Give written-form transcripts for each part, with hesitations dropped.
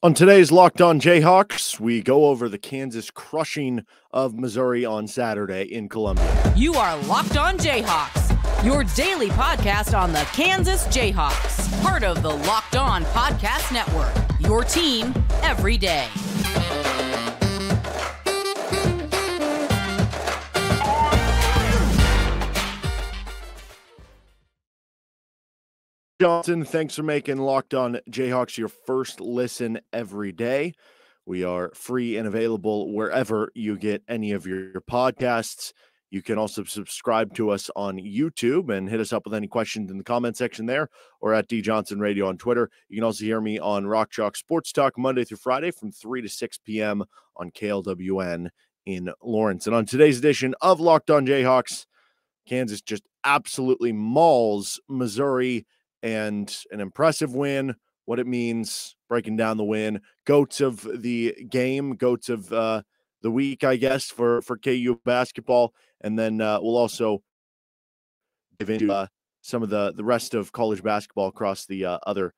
On today's Locked On Jayhawks, we go over the Kansas crushing of Missouri on Saturday in Columbia. You are Locked On Jayhawks, your daily podcast on the Kansas Jayhawks, part of the Locked On Podcast Network, your team every day. Johnson, thanks for making Locked On Jayhawks your first listen every day. We are free and available wherever you get any of your podcasts. You can also subscribe to us on YouTube and hit us up with any questions in the comment section there or at D Johnson Radio on Twitter. You can also hear me on Rock Chalk Sports Talk Monday through Friday from 3 to 6 p.m. on KLWN in Lawrence. And on today's edition of Locked On Jayhawks, Kansas just absolutely mauls Missouri, and an impressive win, what it means, breaking down the win, goats of the game, goats of the week, I guess, for KU basketball. And then we'll also give into some of the rest of college basketball across the other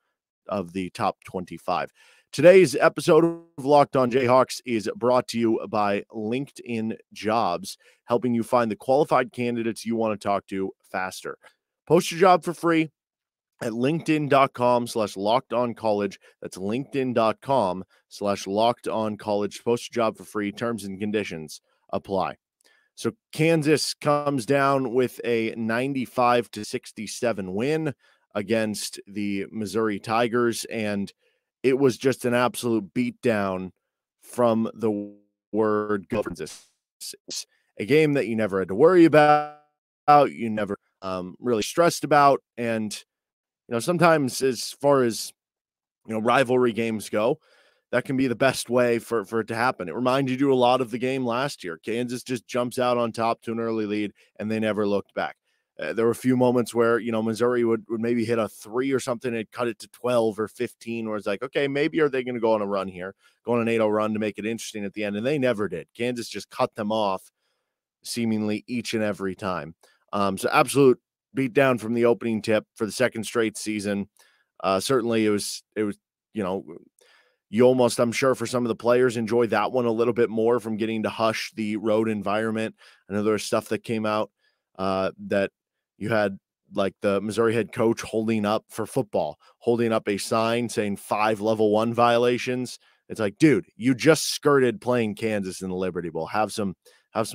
of the top 25. Today's episode of Locked On Jayhawks is brought to you by LinkedIn Jobs, helping you find the qualified candidates you want to talk to faster. Post your job for free at linkedin.com/lockedoncollege. That's linkedin.com/lockedoncollege. Post your job for free. Terms and conditions apply. So Kansas comes down with a 95-67 win against the Missouri Tigers, and it was just an absolute beatdown from the word go. It's a game that you never had to worry about, you never really stressed about, and sometimes as far as, rivalry games go, that can be the best way for it to happen. It reminded you a lot of the game last year. Kansas just jumps out on top to an early lead, and they never looked back. There were a few moments where, Missouri would maybe hit a 3 or something and cut it to 12 or 15, where it's like, okay, maybe are they going to go on a run here, go on an 8-0 run to make it interesting at the end, and they never did. Kansas just cut them off seemingly each and every time. So absolute beat down from the opening tip for the second straight season. Certainly it was, you almost, I'm sure for some of the players, enjoy that one a little bit more from getting to hush the road environment. I know there was stuff that came out that you had, like the Missouri head coach holding up for football, holding up a sign saying 5 level 1 violations. It's like, dude, you just skirted playing Kansas in the Liberty Bowl. Have some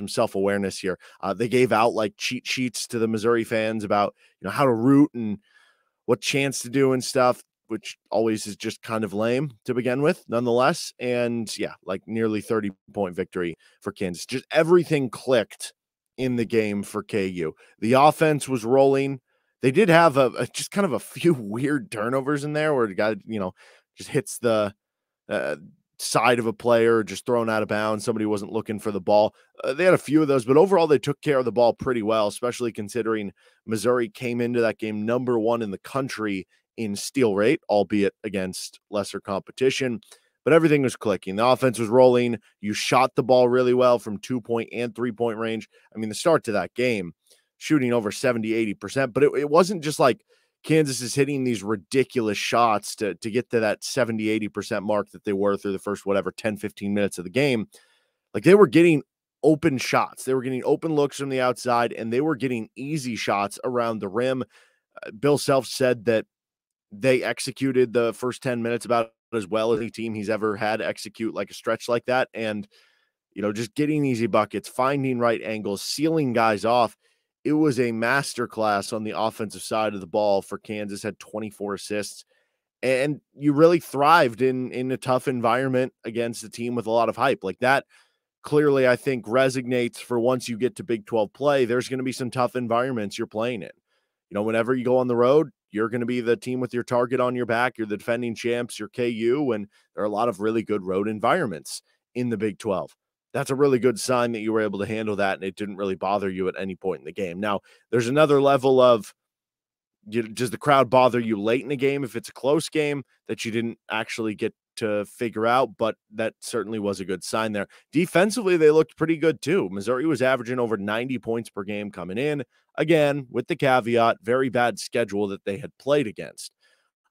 self-awareness here. They gave out like cheat sheets to the Missouri fans about, how to root and what chants to do and stuff, which always is just kind of lame to begin with, nonetheless. And yeah, like nearly 30-point victory for Kansas. Just everything clicked in the game for KU. The offense was rolling. They did have just kind of a few weird turnovers in there where the guy, just hits the side of a player, just thrown out of bounds. Somebody wasn't looking for the ball. They had a few of those, but overall they took care of the ball pretty well, especially considering Missouri came into that game number 1 in the country in steal rate, albeit against lesser competition. But everything was clicking. The offense was rolling. You shot the ball really well from 2-point and 3-point range. I mean, the start to that game, shooting over 70-80%, but it wasn't just like Kansas is hitting these ridiculous shots to get to that 70-80% mark that they were through the first, 10-15 minutes of the game. Like, they were getting open shots. They were getting open looks from the outside, and they were getting easy shots around the rim. Bill Self said that they executed the first 10 minutes about as well as any team he's ever had execute like a stretch like that. And, just getting easy buckets, finding right angles, sealing guys off. It was a masterclass on the offensive side of the ball for Kansas. Had 24 assists, and you really thrived in a tough environment against a team with a lot of hype. Like that clearly, I think, resonates for once you get to Big 12 play. There's going to be some tough environments you're playing in. Whenever you go on the road, you're going to be the team with your target on your back. You're the defending champs, you're KU, and there are a lot of really good road environments in the Big 12. That's a really good sign that you were able to handle that, and it didn't really bother you at any point in the game. Now, there's another level of, does the crowd bother you late in the game if it's a close game that you didn't actually get to figure out? But that certainly was a good sign there. Defensively, they looked pretty good too. Missouri was averaging over 90 points per game coming in, again, with the caveat, very bad schedule that they had played against.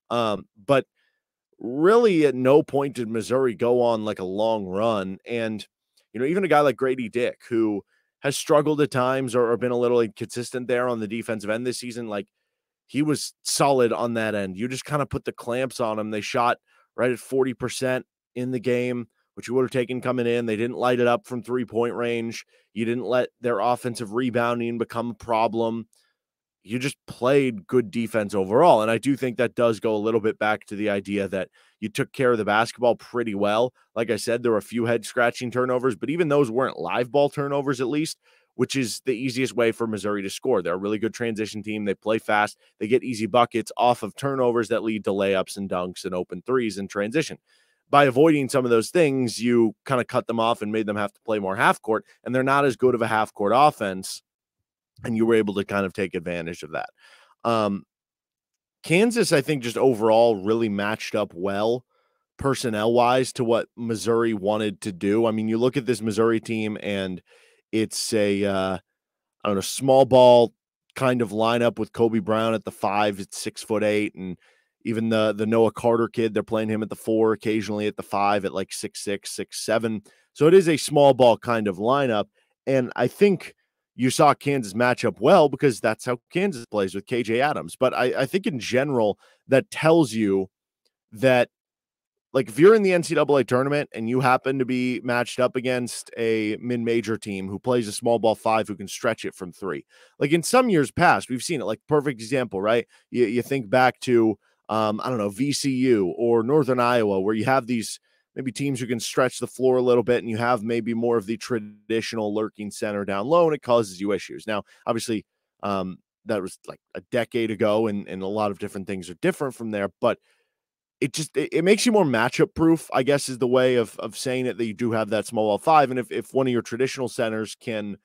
But really at no point did Missouri go on like a long run. And, even a guy like Gradey Dick, who has struggled at times or been a little inconsistent there on the defensive end this season, like he was solid on that end. You just kind of put the clamps on them. They shot right at 40% in the game, which you would have taken coming in. They didn't light it up from 3-point range. You didn't let their offensive rebounding become a problem. You just played good defense overall. And I do think that does go a little bit back to the idea that you took care of the basketball pretty well. Like I said, there were a few head scratching turnovers, but even those weren't live ball turnovers, at least, which is the easiest way for Missouri to score. They're a really good transition team. They play fast. They get easy buckets off of turnovers that lead to layups and dunks and open threes in transition. By avoiding some of those things, you kind of cut them off and made them have to play more half court, and they're not as good of a half court offense. And you were able to kind of take advantage of that. Kansas, I think, just overall really matched up well personnel-wise to what Missouri wanted to do. I mean, you look at this Missouri team, and it's a small ball kind of lineup with Kobe Brown at the 5. It's 6'8", and even the Noah Carter kid, they're playing him at the 4, occasionally at the 5 at like 6'6", 6'7". So it is a small ball kind of lineup, and I think you saw Kansas match up well because that's how Kansas plays with KJ Adams. But I think in general, that tells you that, like, if you're in the NCAA tournament and you happen to be matched up against a mid-major team who plays a small ball 5 who can stretch it from 3, like in some years past, we've seen it, like perfect example, right? You think back to, VCU or Northern Iowa, where you have these maybe teams who can stretch the floor a little bit, and you have maybe more of the traditional lurking center down low, and it causes you issues. Now, obviously, that was like a decade ago, and a lot of different things are different from there, but it makes you more matchup proof, I guess, is the way of saying it, that you do have that small ball 5. And if one of your traditional centers can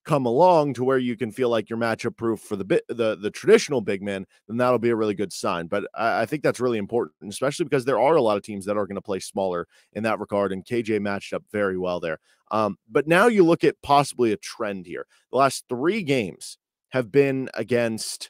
come along to where you can feel like you're matchup proof for the traditional big man, then that'll be a really good sign. But I think that's really important, especially because there are a lot of teams that are going to play smaller in that regard, and KJ matched up very well there. But now you look at possibly a trend here. The last 3 games have been against,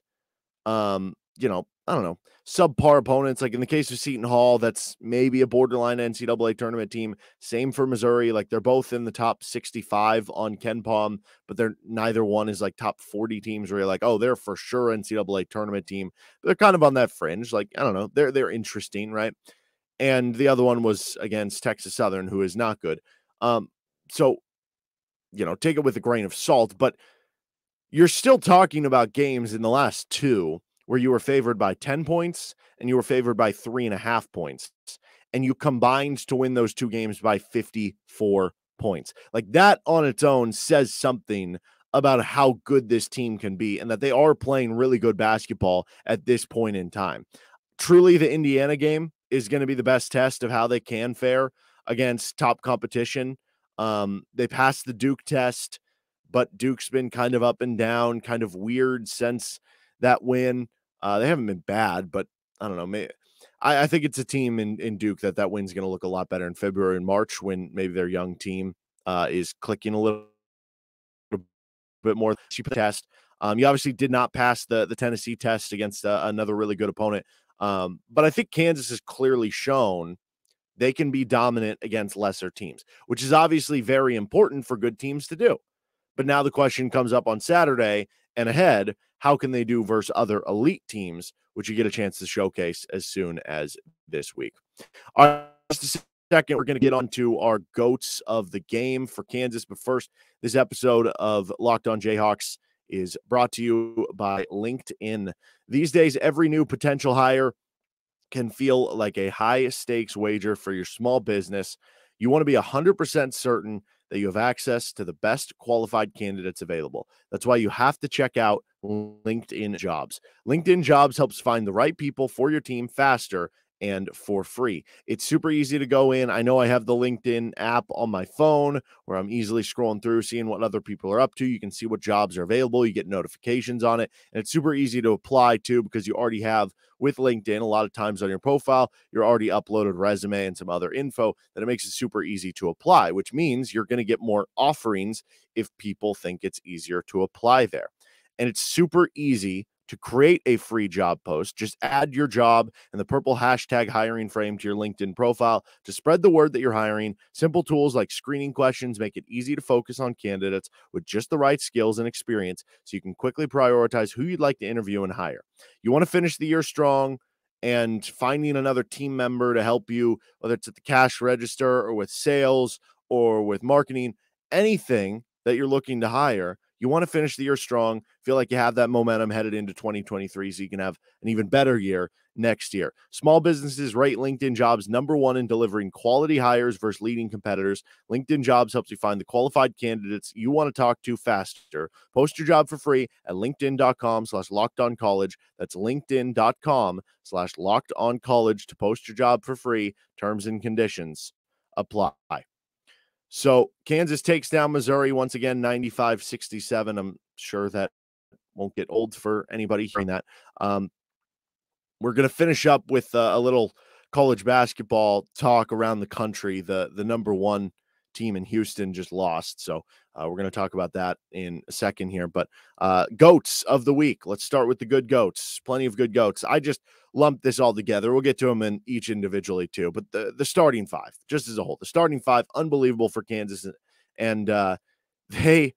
subpar opponents. Like in the case of Seton Hall, that's maybe a borderline NCAA tournament team. Same for Missouri. Like they're both in the top 65 on KenPom, but neither one is like top 40 teams where you're like, oh, they're for sure NCAA tournament team. But they're kind of on that fringe. Like, I don't know. They're interesting, right? And the other one was against Texas Southern, who is not good. So, take it with a grain of salt, but you're still talking about games in the last 2 where you were favored by 10 points and you were favored by 3.5 points, and you combined to win those 2 games by 54 points. Like that on its own says something about how good this team can be, and that they are playing really good basketball at this point in time. Truly, the Indiana game is going to be the best test of how they can fare against top competition. They passed the Duke test, but Duke's been kind of up and down, kind of weird since that win. They haven't been bad, but I don't know. I think it's a team in Duke that win's going to look a lot better in February and March, when maybe their young team is clicking a little bit more. Test. You obviously did not pass the Tennessee test against another really good opponent. But I think Kansas has clearly shown they can be dominant against lesser teams, which is obviously very important for good teams to do. But now the question comes up on Saturday and ahead, how can they do versus other elite teams, which you get a chance to showcase as soon as this week. All right, just a second, we're going to get on to our GOATs of the game for Kansas. But first, this episode of Locked On Jayhawks is brought to you by LinkedIn. These days, every new potential hire can feel like a high-stakes wager for your small business. You want to be 100% certain that you have access to the best qualified candidates available. That's why you have to check out LinkedIn Jobs. LinkedIn Jobs helps find the right people for your team faster and for free. It's super easy to go in. I know I have the LinkedIn app on my phone where I'm easily scrolling through, seeing what other people are up to. You can see what jobs are available. You get notifications on it. And it's super easy to apply to, because you already have, with LinkedIn, a lot of times on your profile, you're already uploaded resume and some other info, that it makes it super easy to apply, which means you're going to get more offerings if people think it's easier to apply there. And it's super easy to create a free job post. Just add your job and the purple hashtag hiring frame to your LinkedIn profile to spread the word that you're hiring. Simple tools like screening questions make it easy to focus on candidates with just the right skills and experience so you can quickly prioritize who you'd like to interview and hire. You want to finish the year strong, and finding another team member to help you, whether it's at the cash register or with sales or with marketing, anything that you're looking to hire, you want to finish the year strong, feel like you have that momentum headed into 2023 so you can have an even better year next year. Small businesses rate LinkedIn Jobs #1 in delivering quality hires versus leading competitors. LinkedIn Jobs helps you find the qualified candidates you want to talk to faster. Post your job for free at linkedin.com/lockedoncollege. That's linkedin.com/lockedoncollege to post your job for free. Terms and conditions apply. So Kansas takes down Missouri once again, 95-67. I'm sure that won't get old for anybody hearing that. We're going to finish up with a little college basketball talk around the country. The #1 team in Houston just lost. So we're going to talk about that in a second here. But goats of the week. Let's start with the good goats. Plenty of good goats. I just lumped this all together. We'll get to them in each individually too. But the starting five, just as a whole, the starting five, unbelievable for Kansas. And they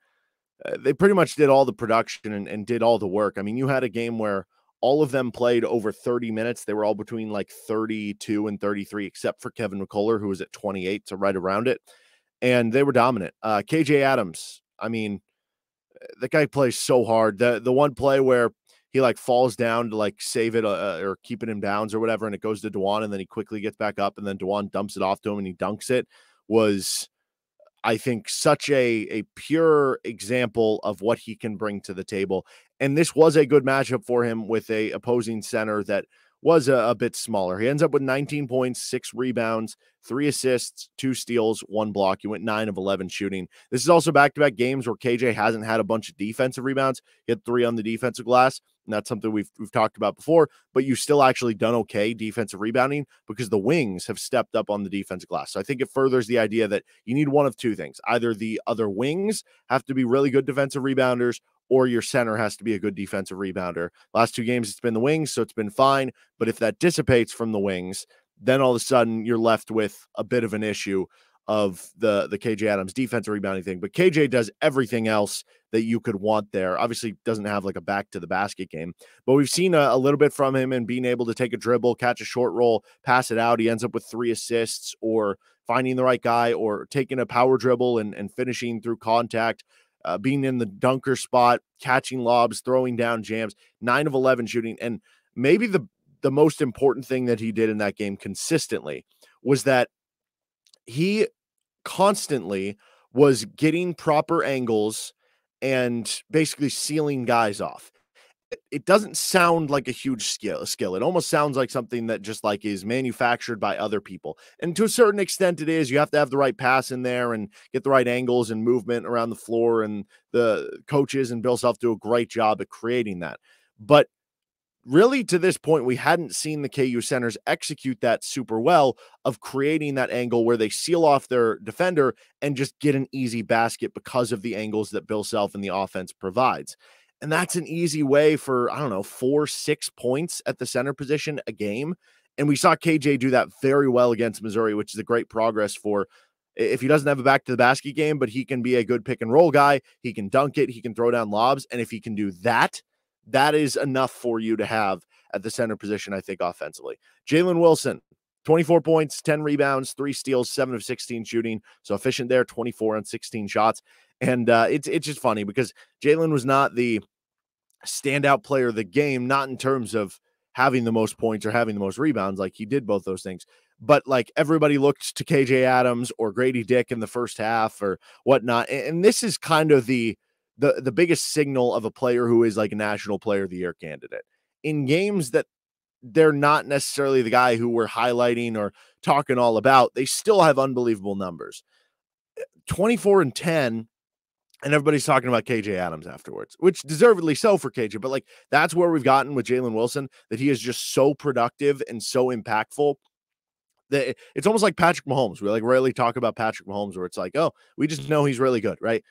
pretty much did all the production and did all the work. I mean, you had a game where all of them played over 30 minutes. They were all between like 32 and 33, except for Kevin McCullar, who was at 28, so right around it. And they were dominant. KJ Adams, I mean, the guy plays so hard. The one play where he like falls down to like save it or keep it in bounds or whatever, and it goes to Dajuan, and then he quickly gets back up, and then Dajuan dumps it off to him and he dunks it, was, I think, such a pure example of what he can bring to the table. And this was a good matchup for him with a opposing center that was a bit smaller. He ends up with 19 points, 6 rebounds, 3 assists, 2 steals, 1 block. He went 9 of 11 shooting. This is also back-to-back games where KJ hasn't had a bunch of defensive rebounds. He had 3 on the defensive glass, and that's something we've talked about before, but you've still actually done okay defensive rebounding because the wings have stepped up on the defensive glass. So I think it furthers the idea that you need one of two things. Either the other wings have to be really good defensive rebounders, or your center has to be a good defensive rebounder. Last 2 games, it's been the wings, so it's been fine. But if that dissipates from the wings, then all of a sudden you're left with a bit of an issue of the KJ Adams defensive rebounding thing. But KJ does everything else that you could want there. Obviously doesn't have like a back to the basket game, but we've seen a little bit from him in being able to take a dribble, catch a short roll, pass it out. He ends up with 3 assists, or finding the right guy, or taking a power dribble and finishing through contact. Being in the dunker spot, catching lobs, throwing down jams, 9 of 11 shooting. And maybe the most important thing that he did in that game consistently was that he constantly was getting proper angles and basically sealing guys off. It doesn't sound like a huge skill. It almost sounds like something that just like is manufactured by other people. And to a certain extent it is. You have to have the right pass in there and get the right angles and movement around the floor. And the coaches and Bill Self do a great job at creating that. But really, to this point, we hadn't seen the KU centers execute that super well, of creating that angle where they seal off their defender and just get an easy basket because of the angles that Bill Self and the offense provides. And that's an easy way for, 4-6 points at the center position a game. And we saw KJ do that very well against Missouri, which is a great progress for, if he doesn't have a back to the basket game, but he can be a good pick and roll guy. He can dunk it. He can throw down lobs. And if he can do that, that is enough for you to have at the center position, I think, offensively. Jalen Wilson, 24 points, 10 rebounds, 3 steals, 7 of 16 shooting. So efficient there, 24 on 16 shots. And it's just funny because Jalen was not the standout player of the game, not in terms of having the most points or having the most rebounds. Like, he did both those things. But like, everybody looked to KJ Adams or Gradey Dick in the first half or whatnot. And this is kind of the biggest signal of a player who is like a national player of the year candidate. In games that they're not necessarily the guy who we're highlighting or talking all about, they still have unbelievable numbers. 24 and 10, and everybody's talking about KJ Adams afterwards, which deservedly so for KJ. But like, that's where we've gotten with Jalen Wilson, that he is just so productive and so impactful that it's almost like Patrick Mahomes. We like rarely talk about Patrick Mahomes, where it's like, oh, we just know he's really good, right?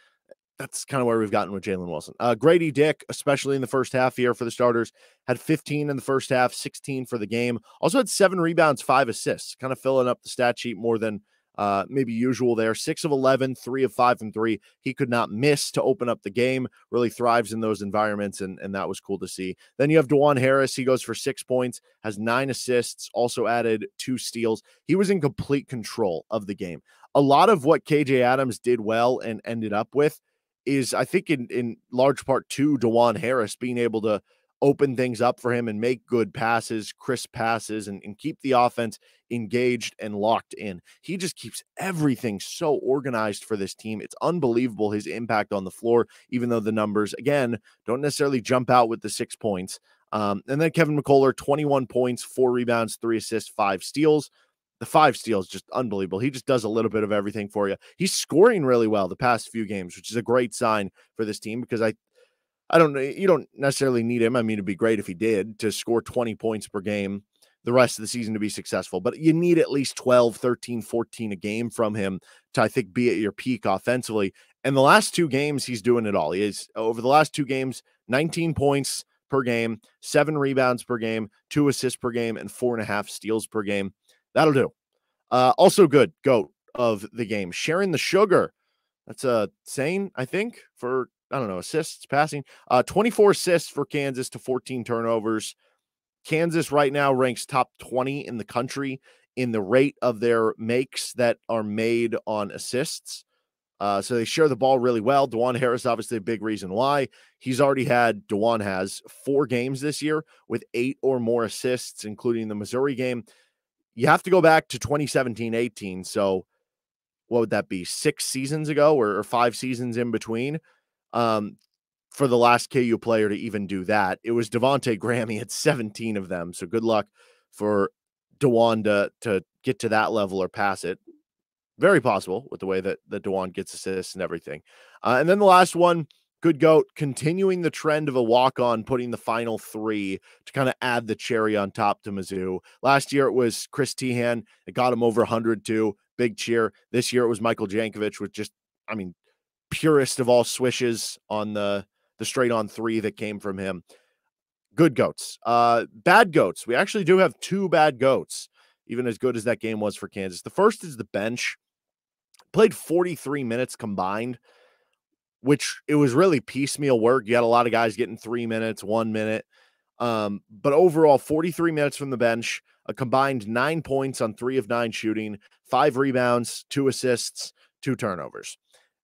that's kind of where we've gotten with Jalen Wilson. Gradey Dick, especially in the first half here for the starters, had 15 in the first half, 16 for the game. Also had 7 rebounds, 5 assists, kind of filling up the stat sheet more than maybe usual there. 6 of 11, 3 of 5 from 3. He could not miss to open up the game, really thrives in those environments, and that was cool to see. Then you have Dajuan Harris. He goes for 6 points, has 9 assists, also added 2 steals. He was in complete control of the game. A lot of what KJ Adams did well and ended up with is, I think, in large part to Dajuan Harris being able to open things up for him and make good passes, crisp passes, and keep the offense engaged and locked in. He just keeps everything so organized for this team. It's unbelievable, his impact on the floor, even though the numbers, again, don't necessarily jump out with the 6 points. And then Kevin McCullar, 21 points, 4 rebounds, 3 assists, 5 steals. The 5 steals, just unbelievable. He just does a little bit of everything for you. He's scoring really well the past few games, which is a great sign for this team, because I don't know, you don't necessarily need him. I mean, it'd be great if he did to score 20 points per game the rest of the season to be successful, but you need at least 12, 13, 14 a game from him to, I think, be at your peak offensively. And the last 2 games, he's doing it all. He is, over the last 2 games, 19 points per game, 7 rebounds per game, 2 assists per game, and 4.5 steals per game. That'll do. Also good GOAT of the game, sharing the sugar. That's a saying, I think, for, I don't know, assists, passing. 24 assists for Kansas to 14 turnovers. Kansas right now ranks top 20 in the country in the rate of their makes that are made on assists. So they share the ball really well. Dajuan Harris, obviously a big reason why. Dajuan has 4 games this year with 8 or more assists, including the Missouri game. You have to go back to 2017-18. So what would that be? 6 seasons ago or 5 seasons in between for the last KU player to even do that. It was Devontae Graham. He had 17 of them. So good luck for Dajuan to get to that level or pass it. Very possible with the way that Dajuan gets assists and everything. And then the last one, good GOAT, continuing the trend of a walk-on, putting the final 3 to kind of add the cherry on top to Mizzou. Last year it was Chris Tehan. It got him over 100 too. Big cheer. This year it was Michael Jankovic with just, I mean, purest of all swishes on the straight-on 3 that came from him. Good GOATs. Bad GOATs. We actually do have 2 bad GOATs, even as good as that game was for Kansas. The first is the bench. Played 43 minutes combined, which it was really piecemeal work. You had a lot of guys getting 3 minutes, 1 minute. But overall, 43 minutes from the bench, a combined 9 points on 3 of 9 shooting, 5 rebounds, 2 assists, 2 turnovers.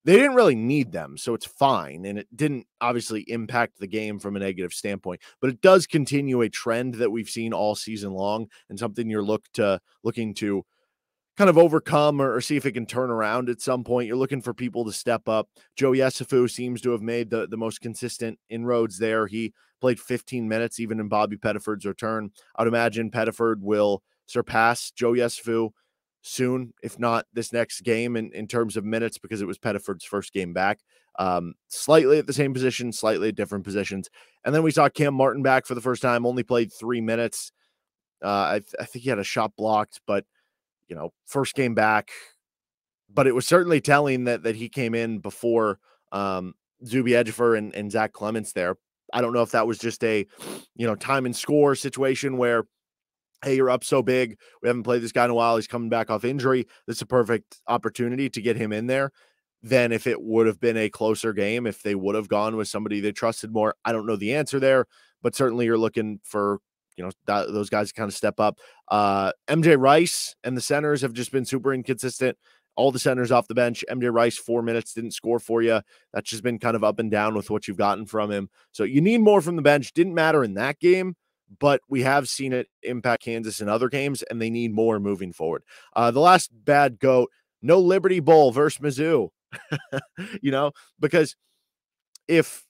They didn't really need them, so it's fine. And it didn't obviously impact the game from a negative standpoint, but it does continue a trend that we've seen all season long and something you're looking to kind of overcome or see if it can turn around at some point. You're looking for people to step up. Joe Yesufu seems to have made the most consistent inroads there. He played 15 minutes even in Bobby Pettiford's return. I'd imagine Pettiford will surpass Joe Yesufu soon, if not this next game in terms of minutes, because it was Pettiford's first game back. Slightly at the same position, slightly at different positions. And then we saw Cam Martin back for the first time, only played 3 minutes. I think he had a shot blocked, but first game back, but it was certainly telling that he came in before Zuby Ejiofor and Zach Clements there. I don't know if that was just a, time and score situation where, hey, you're up so big, we haven't played this guy in a while, he's coming back off injury. This is a perfect opportunity to get him in there. Than if it would have been a closer game, if they would have gone with somebody they trusted more. I don't know the answer there, but certainly you're looking for those guys kind of step up. MJ Rice and the centers have just been super inconsistent. All the centers off the bench. MJ Rice, 4 minutes, didn't score for you. That's just been kind of up and down with what you've gotten from him. So you need more from the bench. Didn't matter in that game, but we have seen it impact Kansas in other games, and they need more moving forward. The last bad GOAT, no Liberty Bowl versus Mizzou. Because if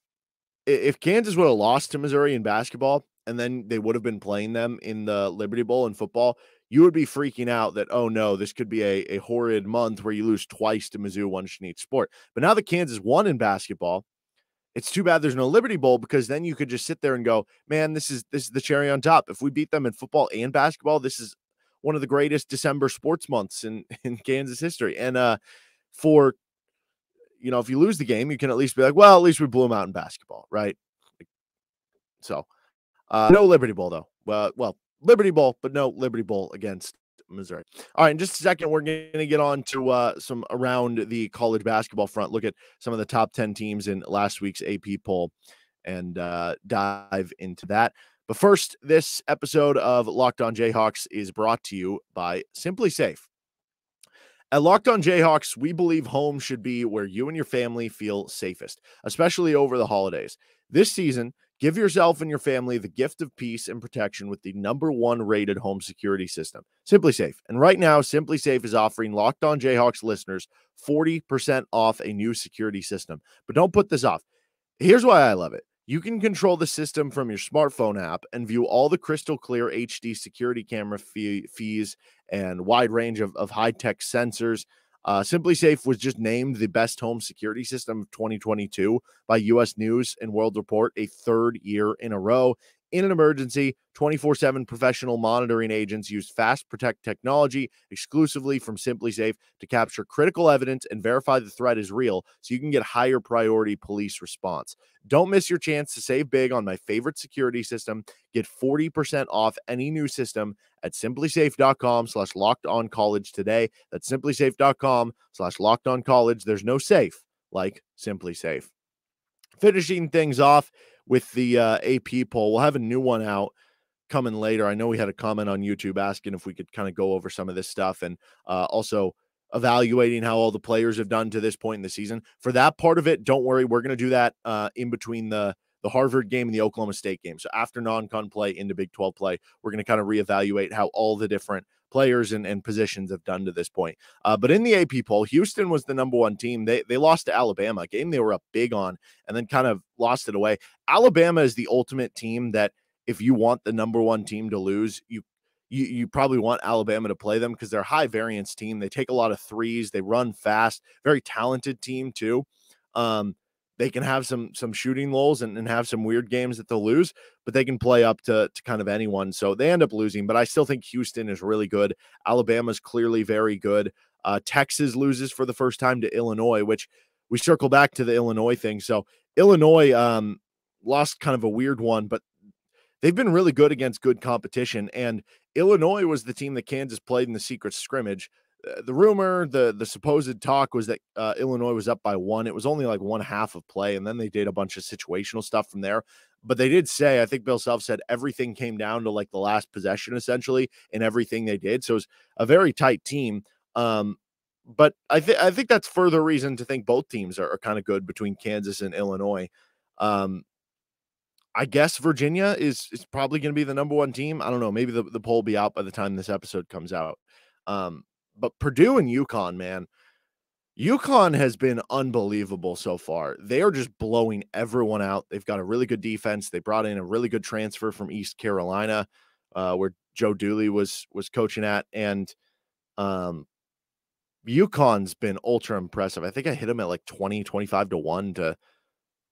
Kansas would have lost to Missouri in basketball, and then they would have been playing them in the Liberty Bowl in football, you would be freaking out that, oh no, this could be a horrid month where you lose twice to Mizzou, once in each sport. But now that Kansas won in basketball, it's too bad there's no Liberty Bowl, because then you could just sit there and go, man, this is the cherry on top. If we beat them in football and basketball, this is one of the greatest December sports months in Kansas history. And for if you lose the game, you can at least be like, well, at least we blew them out in basketball, right? So no Liberty Bowl, though. Well, Liberty Bowl, but no Liberty Bowl against Missouri. All right, in just a second, we're going to get on to some around the college basketball front, look at some of the top 10 teams in last week's AP poll and dive into that. But first, this episode of Locked On Jayhawks is brought to you by SimpliSafe. At Locked On Jayhawks, we believe home should be where you and your family feel safest, especially over the holidays. This season, give yourself and your family the gift of peace and protection with the #1 rated home security system, SimpliSafe. And right now, SimpliSafe is offering Locked On Jayhawks listeners 40% off a new security system. But don't put this off. Here's why I love it. You can control the system from your smartphone app and view all the crystal clear HD security camera fees and wide range of high-tech sensors. SimpliSafe was just named the best home security system of 2022 by U.S. News and World Report, a third year in a row. In an emergency, 24/7 professional monitoring agents use Fast Protect technology exclusively from SimpliSafe to capture critical evidence and verify the threat is real so you can get higher priority police response. Don't miss your chance to save big on my favorite security system. Get 40% off any new system at simplisafe.com/lockedoncollege today. That's simplisafe.com/lockedoncollege. There's no safe like SimpliSafe. Finishing things off with the AP poll. We'll have a new one out coming later. I know we had a comment on YouTube asking if we could kind of go over some of this stuff and also evaluating how all the players have done to this point in the season. For that part of it, don't worry. We're going to do that in between the Harvard game and the Oklahoma State game. So after non-con play into Big 12 play, we're going to kind of reevaluate how all the different players and positions have done to this point. But in the AP poll, Houston was the #1 team. They lost to Alabama, a game they were up big on, and then kind of lost it away. Alabama is the ultimate team that if you want the #1 team to lose, you probably want Alabama to play them because they're a high variance team. They take a lot of threes. They run fast. Very talented team too. They can have some shooting lulls and have some weird games that they'll lose, but they can play up to kind of anyone. So they end up losing, but I still think Houston is really good. Alabama's clearly very good. Texas loses for the first time to Illinois, which we circle back to the Illinois thing. So Illinois lost kind of a weird one, but they've been really good against good competition. And Illinois was the team that Kansas played in the secret scrimmage. The rumor, the supposed talk was that Illinois was up by 1. It was only like 1/2 of play, and then they did a bunch of situational stuff from there. But they did say, I think Bill Self said everything came down to like the last possession essentially in everything they did. So it was a very tight team. But I think that's further reason to think both teams are kind of good between Kansas and Illinois. I guess Virginia is probably going to be the #1 team. I don't know. Maybe the poll will be out by the time this episode comes out. But Purdue and UConn, man, UConn has been unbelievable so far. They are just blowing everyone out. They've got a really good defense. They brought in a really good transfer from East Carolina, where Joe Dooley was coaching at. And UConn's been ultra impressive. I think I hit them at like 25-1 to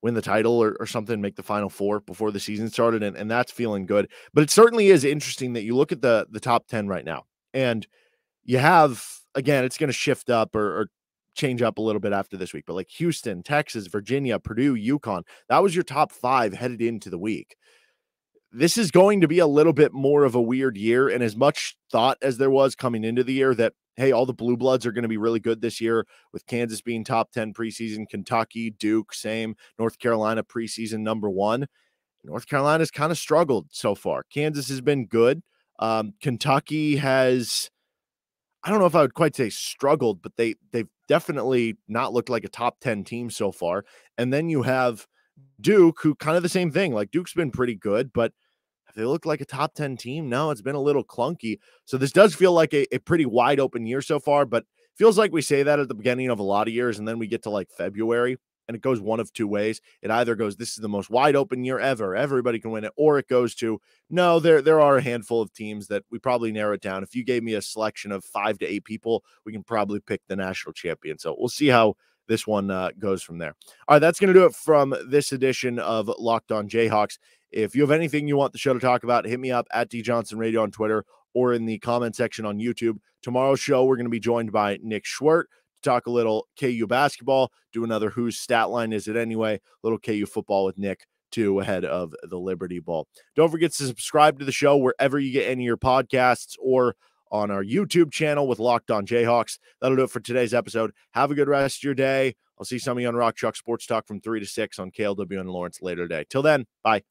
win the title or something, make the Final Four before the season started. And that's feeling good. But it certainly is interesting that you look at the top 10 right now. And you have, again, it's going to shift up or change up a little bit after this week, but like Houston, Texas, Virginia, Purdue, UConn, that was your top 5 headed into the week. This is going to be a little bit more of a weird year, and as much thought as there was coming into the year that, hey, all the Blue Bloods are going to be really good this year, with Kansas being top 10 preseason, Kentucky, Duke, same, North Carolina preseason #1. North Carolina's kind of struggled so far. Kansas has been good. Kentucky has, I don't know if I would quite say struggled, but they've definitely not looked like a top 10 team so far. And then you have Duke, who kind of the same thing. Like Duke's been pretty good, but have they looked like a top 10 team? No, it's been a little clunky. So this does feel like a pretty wide open year so far, but feels like we say that at the beginning of a lot of years, and then we get to like February and it goes one of two ways. It either goes, this is the most wide open year ever, everybody can win it, or it goes to, no, there are a handful of teams that we probably narrow it down. If you gave me a selection of 5 to 8 people, we can probably pick the national champion. So we'll see how this one goes from there. All right, that's going to do it from this edition of Locked On Jayhawks. If you have anything you want the show to talk about, hit me up at D Johnson Radio on Twitter or in the comment section on YouTube. Tomorrow's show, we're going to be joined by Nick Schwert talk a little KU basketball, do another Whose Stat Line Is It Anyway, little KU football with Nick, too, ahead of the Liberty Bowl. Don't forget to subscribe to the show wherever you get any of your podcasts or on our YouTube channel with Locked On Jayhawks. That'll do it for today's episode. Have a good rest of your day. I'll see some of you on Rock Chalk Sports Talk from 3 to 6 on KLWN Lawrence later today. Till then, bye.